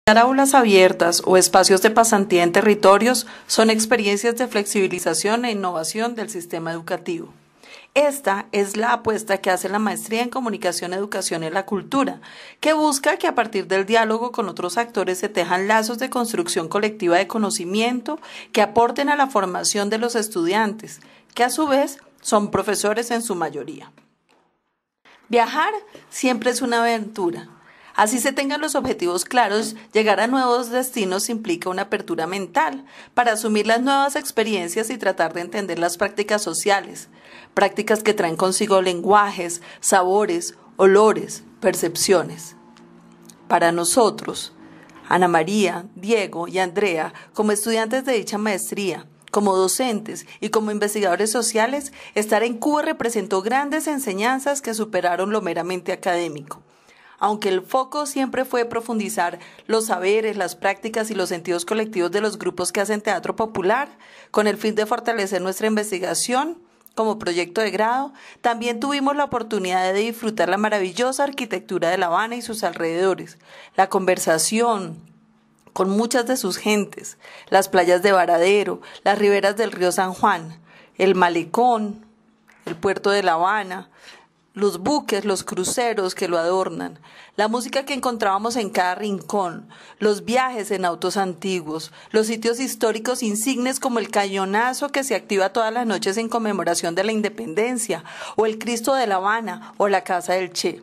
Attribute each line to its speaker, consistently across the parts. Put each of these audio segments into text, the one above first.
Speaker 1: Aulas abiertas o espacios de pasantía en territorios son experiencias de flexibilización e innovación del sistema educativo. Esta es la apuesta que hace la Maestría en Comunicación, Educación y la Cultura, que busca que a partir del diálogo con otros actores se tejan lazos de construcción colectiva de conocimiento que aporten a la formación de los estudiantes, que a su vez son profesores en su mayoría. Viajar siempre es una aventura. Así se tengan los objetivos claros, llegar a nuevos destinos implica una apertura mental para asumir las nuevas experiencias y tratar de entender las prácticas sociales, prácticas que traen consigo lenguajes, sabores, olores, percepciones. Para nosotros, Ana María, Diego y Andrea, como estudiantes de dicha maestría, como docentes y como investigadores sociales, estar en Cuba representó grandes enseñanzas que superaron lo meramente académico. Aunque el foco siempre fue profundizar los saberes, las prácticas y los sentidos colectivos de los grupos que hacen teatro popular, con el fin de fortalecer nuestra investigación como proyecto de grado, también tuvimos la oportunidad de disfrutar la maravillosa arquitectura de La Habana y sus alrededores, la conversación con muchas de sus gentes, las playas de Varadero, las riberas del río San Juan, el malecón, el puerto de La Habana, los buques, los cruceros que lo adornan, la música que encontrábamos en cada rincón, los viajes en autos antiguos, los sitios históricos insignes como el cañonazo que se activa todas las noches en conmemoración de la independencia, o el Cristo de La Habana, o la Casa del Che.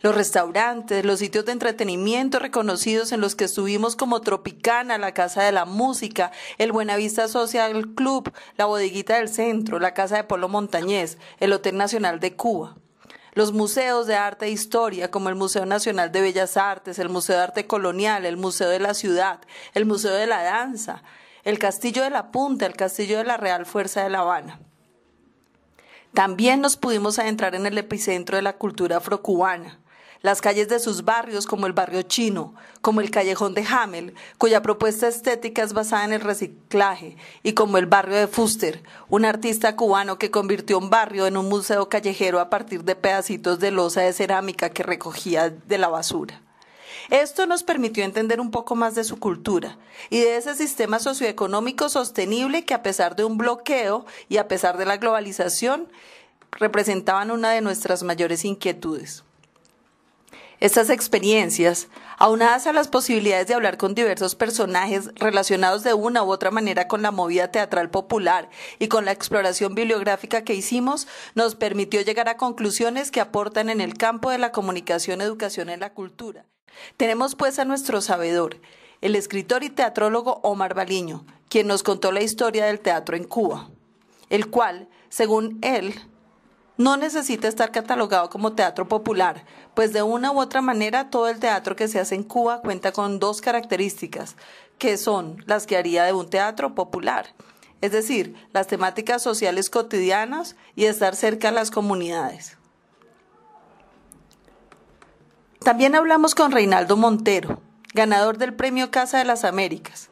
Speaker 1: Los restaurantes, los sitios de entretenimiento reconocidos en los que estuvimos como Tropicana, la Casa de la Música, el Buenavista Social Club, la Bodeguita del Centro, la Casa de Polo Montañés, el Hotel Nacional de Cuba. Los museos de arte e historia, como el Museo Nacional de Bellas Artes, el Museo de Arte Colonial, el Museo de la Ciudad, el Museo de la Danza, el Castillo de la Punta, el Castillo de la Real Fuerza de La Habana. También nos pudimos adentrar en el epicentro de la cultura afrocubana, las calles de sus barrios como el barrio chino, como el callejón de Hamel, cuya propuesta estética es basada en el reciclaje, y como el barrio de Fuster, un artista cubano que convirtió un barrio en un museo callejero a partir de pedacitos de losa de cerámica que recogía de la basura. Esto nos permitió entender un poco más de su cultura y de ese sistema socioeconómico sostenible que a pesar de un bloqueo y a pesar de la globalización, representaban una de nuestras mayores inquietudes. Estas experiencias, aunadas a las posibilidades de hablar con diversos personajes relacionados de una u otra manera con la movida teatral popular y con la exploración bibliográfica que hicimos, nos permitió llegar a conclusiones que aportan en el campo de la comunicación, educación y la cultura. Tenemos pues a nuestro sabedor, el escritor y teatrólogo Omar Baliño, quien nos contó la historia del teatro en Cuba, el cual, según él, no necesita estar catalogado como teatro popular, pues de una u otra manera todo el teatro que se hace en Cuba cuenta con dos características, que son las que haría de un teatro popular, es decir, las temáticas sociales cotidianas y estar cerca a las comunidades. También hablamos con Reinaldo Montero, ganador del Premio Casa de las Américas.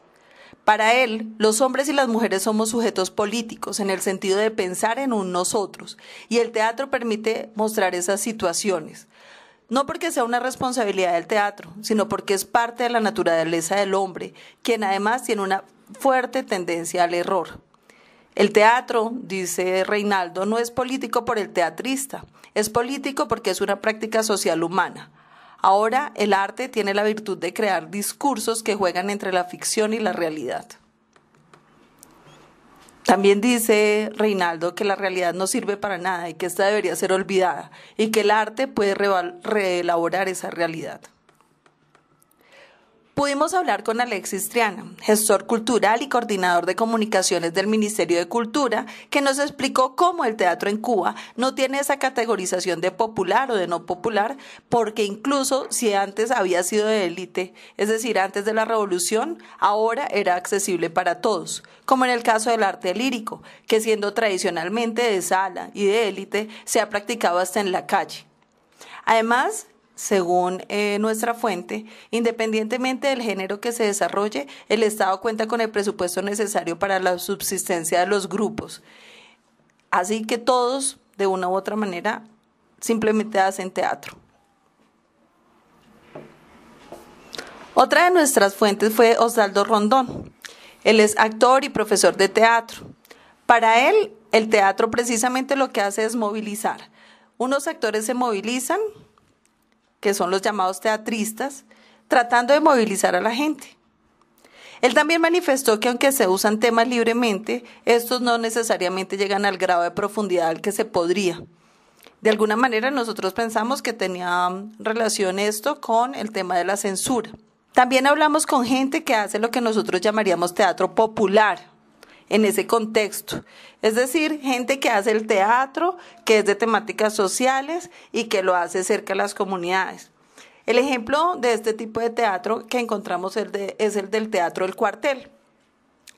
Speaker 1: Para él, los hombres y las mujeres somos sujetos políticos en el sentido de pensar en un nosotros, y el teatro permite mostrar esas situaciones. No porque sea una responsabilidad del teatro, sino porque es parte de la naturaleza del hombre, quien además tiene una fuerte tendencia al error. El teatro, dice Reinaldo, no es político por el teatrista, es político porque es una práctica social humana. Ahora el arte tiene la virtud de crear discursos que juegan entre la ficción y la realidad. También dice Reinaldo que la realidad no sirve para nada y que esta debería ser olvidada y que el arte puede reelaborar esa realidad. Pudimos hablar con Alexis Triana, gestor cultural y coordinador de comunicaciones del Ministerio de Cultura, que nos explicó cómo el teatro en Cuba no tiene esa categorización de popular o de no popular, porque incluso si antes había sido de élite, es decir, antes de la revolución, ahora era accesible para todos, como en el caso del arte lírico, que siendo tradicionalmente de sala y de élite, se ha practicado hasta en la calle. Además, según nuestra fuente, independientemente del género que se desarrolle, el Estado cuenta con el presupuesto necesario para la subsistencia de los grupos. Así que todos, de una u otra manera, simplemente hacen teatro. Otra de nuestras fuentes fue Osvaldo Rondón. Él es actor y profesor de teatro. Para él, el teatro precisamente lo que hace es movilizar. Unos actores se movilizan, que son los llamados teatristas, tratando de movilizar a la gente. Él también manifestó que aunque se usan temas libremente, estos no necesariamente llegan al grado de profundidad al que se podría. De alguna manera nosotros pensamos que tenía relación esto con el tema de la censura. También hablamos con gente que hace lo que nosotros llamaríamos teatro popular en ese contexto. Es decir, gente que hace el teatro, que es de temáticas sociales y que lo hace cerca de las comunidades. El ejemplo de este tipo de teatro que encontramos es el del Teatro El Cuartel.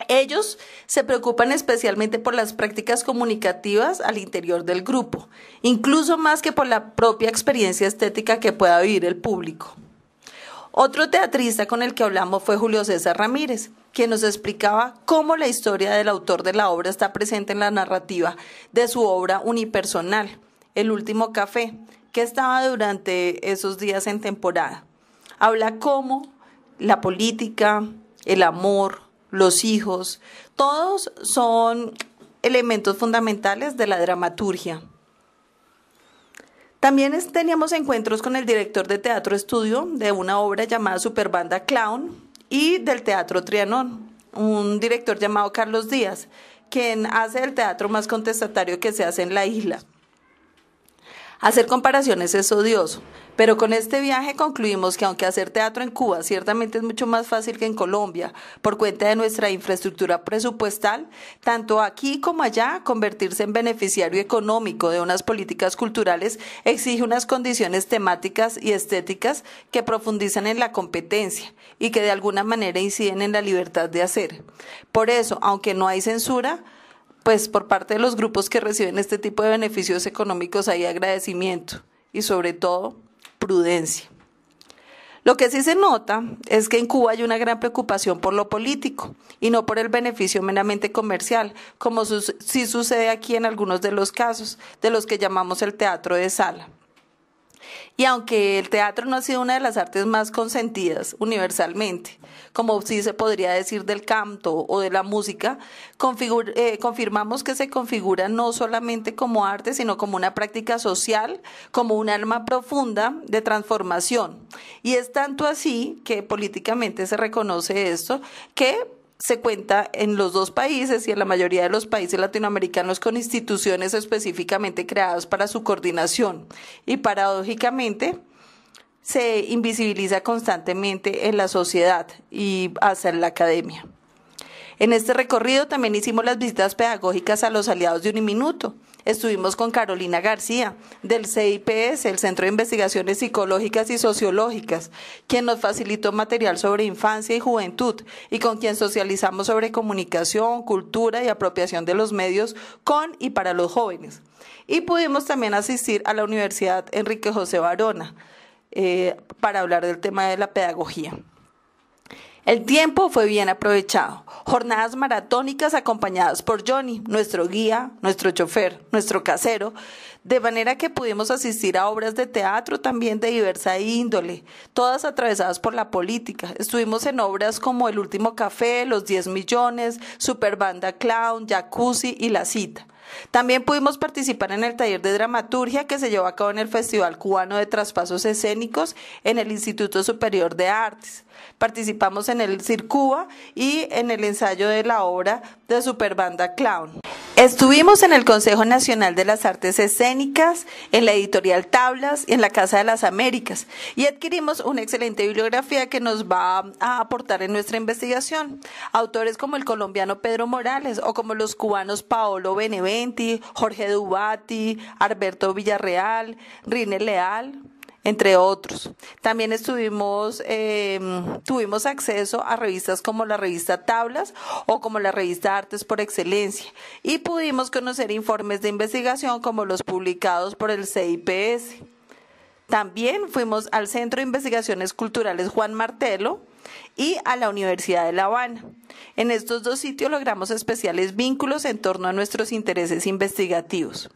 Speaker 1: Ellos se preocupan especialmente por las prácticas comunicativas al interior del grupo, incluso más que por la propia experiencia estética que pueda vivir el público. Otro teatrista con el que hablamos fue Julio César Ramírez, quien nos explicaba cómo la historia del autor de la obra está presente en la narrativa de su obra unipersonal, El Último Café, que estaba durante esos días en temporada. Habla cómo la política, el amor, los hijos, todos son elementos fundamentales de la dramaturgia. También teníamos encuentros con el director de Teatro Estudio de una obra llamada Superbanda Clown y del Teatro Trianón, un director llamado Carlos Díaz, quien hace el teatro más contestatario que se hace en la isla. Hacer comparaciones es odioso, pero con este viaje concluimos que aunque hacer teatro en Cuba ciertamente es mucho más fácil que en Colombia, por cuenta de nuestra infraestructura presupuestal, tanto aquí como allá, convertirse en beneficiario económico de unas políticas culturales exige unas condiciones temáticas y estéticas que profundizan en la competencia y que de alguna manera inciden en la libertad de hacer. Por eso, aunque no hay censura, pues por parte de los grupos que reciben este tipo de beneficios económicos hay agradecimiento y sobre todo prudencia. Lo que sí se nota es que en Cuba hay una gran preocupación por lo político y no por el beneficio meramente comercial, como sí sucede aquí en algunos de los casos de los que llamamos el teatro de sala. Y aunque el teatro no ha sido una de las artes más consentidas universalmente, como sí se podría decir del canto o de la música, confirmamos que se configura no solamente como arte, sino como una práctica social, como un arma profunda de transformación. Y es tanto así que políticamente se reconoce esto, que se cuenta en los dos países y en la mayoría de los países latinoamericanos con instituciones específicamente creadas para su coordinación y paradójicamente se invisibiliza constantemente en la sociedad y hasta en la academia. En este recorrido también hicimos las visitas pedagógicas a los aliados de Uniminuto. Estuvimos con Carolina García, del CIPS, el Centro de Investigaciones Psicológicas y Sociológicas, quien nos facilitó material sobre infancia y juventud y con quien socializamos sobre comunicación, cultura y apropiación de los medios con y para los jóvenes. Y pudimos también asistir a la Universidad Enrique José Barona para hablar del tema de la pedagogía. El tiempo fue bien aprovechado. Jornadas maratónicas acompañadas por Johnny, nuestro guía, nuestro chofer, nuestro casero, de manera que pudimos asistir a obras de teatro también de diversa índole, todas atravesadas por la política. Estuvimos en obras como El Último Café, Los 10 Millones, Superbanda Clown, Jacuzzi y La Cita. También pudimos participar en el taller de dramaturgia que se llevó a cabo en el Festival Cubano de Traspasos Escénicos en el Instituto Superior de Artes. Participamos en el Circuba y en el ensayo de la obra de Superbanda Clown. Estuvimos en el Consejo Nacional de las Artes Escénicas, en la editorial Tablas y en la Casa de las Américas y adquirimos una excelente bibliografía que nos va a aportar en nuestra investigación. Autores como el colombiano Pedro Morales o como los cubanos Paolo Beneventi, Jorge Dubati, Alberto Villarreal, Rine Leal, entre otros. También tuvimos acceso a revistas como la revista Tablas o como la revista Artes por Excelencia y pudimos conocer informes de investigación como los publicados por el CIPS. También fuimos al Centro de Investigaciones Culturales Juan Martelo y a la Universidad de La Habana. En estos dos sitios logramos especiales vínculos en torno a nuestros intereses investigativos.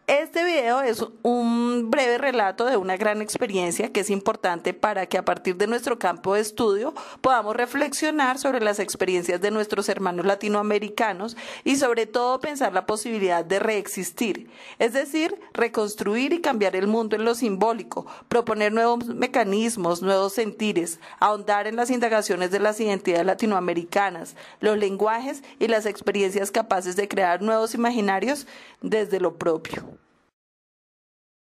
Speaker 1: Este video es un breve relato de una gran experiencia que es importante para que a partir de nuestro campo de estudio podamos reflexionar sobre las experiencias de nuestros hermanos latinoamericanos y sobre todo pensar la posibilidad de reexistir, es decir, reconstruir y cambiar el mundo en lo simbólico, proponer nuevos mecanismos, nuevos sentires, ahondar en las indagaciones de las identidades latinoamericanas, los lenguajes y las experiencias capaces de crear nuevos imaginarios desde lo propio.